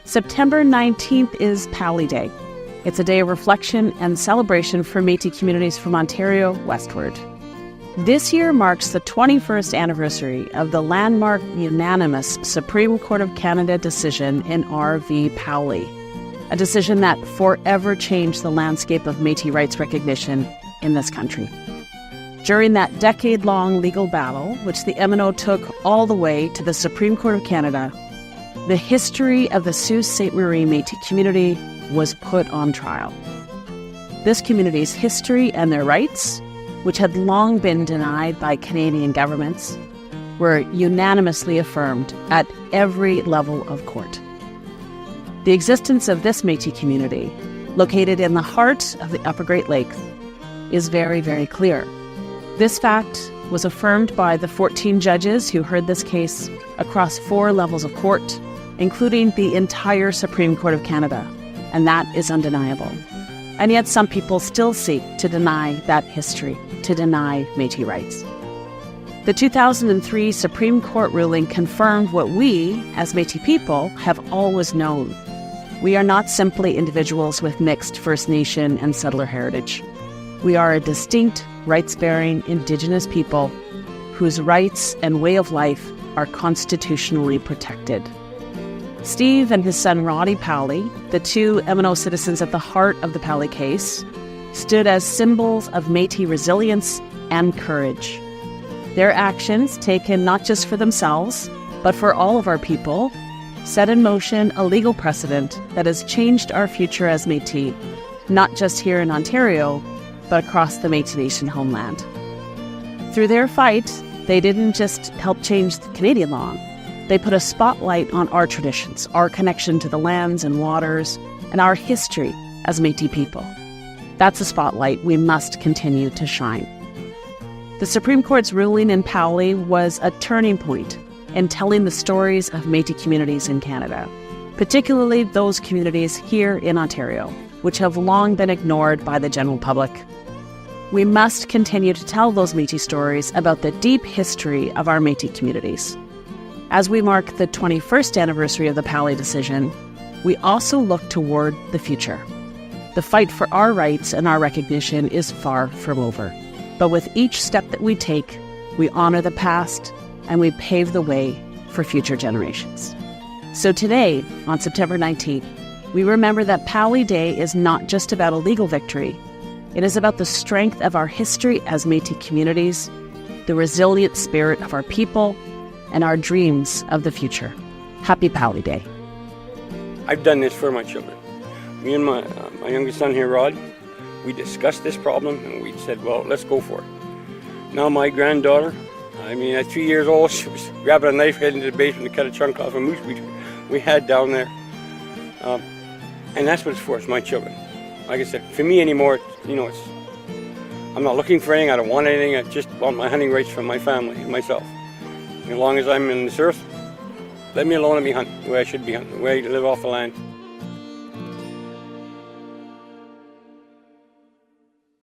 September 19th is Powley Day. It's a day of reflection and celebration for Métis communities from Ontario westward. This year marks the 21st anniversary of the landmark unanimous Supreme Court of Canada decision in R.V. Powley, a decision that forever changed the landscape of Métis rights recognition in this country. During that decade-long legal battle, which the MNO took all the way to the Supreme Court of Canada, the history of the Sault Ste. Marie Métis community was put on trial. This community's history and their rights, which had long been denied by Canadian governments, were unanimously affirmed at every level of court. The existence of this Métis community, located in the heart of the Upper Great Lakes, is very, very clear. This fact was affirmed by the 14 judges who heard this case across 4 levels of court, including the entire Supreme Court of Canada, and that is undeniable. And yet some people still seek to deny that history, to deny Métis rights. The 2003 Supreme Court ruling confirmed what we, as Métis people, have always known. We are not simply individuals with mixed First Nation and settler heritage. We are a distinct, rights-bearing Indigenous people whose rights and way of life are constitutionally protected. Steve and his son Roddy Powley, the 2 MNO citizens at the heart of the Powley case, stood as symbols of Métis resilience and courage. Their actions, taken not just for themselves, but for all of our people, set in motion a legal precedent that has changed our future as Métis, not just here in Ontario, but across the Métis Nation homeland. Through their fight, they didn't just help change the Canadian law. They put a spotlight on our traditions, our connection to the lands and waters, and our history as Métis people. That's a spotlight we must continue to shine. The Supreme Court's ruling in Powley was a turning point in telling the stories of Métis communities in Canada, particularly those communities here in Ontario, which have long been ignored by the general public. We must continue to tell those Métis stories about the deep history of our Métis communities. As we mark the 21st anniversary of the Powley decision, we also look toward the future. The fight for our rights and our recognition is far from over. But with each step that we take, we honor the past and we pave the way for future generations. So today, on September 19th, we remember that Powley Day is not just about a legal victory. It is about the strength of our history as Métis communities, the resilient spirit of our people, and our dreams of the future. Happy Powley Day. I've done this for my children. Me and my youngest son here, Rod, we discussed this problem and we said, well, let's go for it. Now my granddaughter, at 3 years old, she was grabbing a knife heading to the basement to cut a chunk off a moose we had down there. And that's what it's for, it's my children. Like I said, for me anymore, I'm not looking for anything, I don't want anything, I just want my hunting rights for my family and myself. As long as I'm in this earth, let me alone and me hunt the way I should be hunting, the way I live off the land.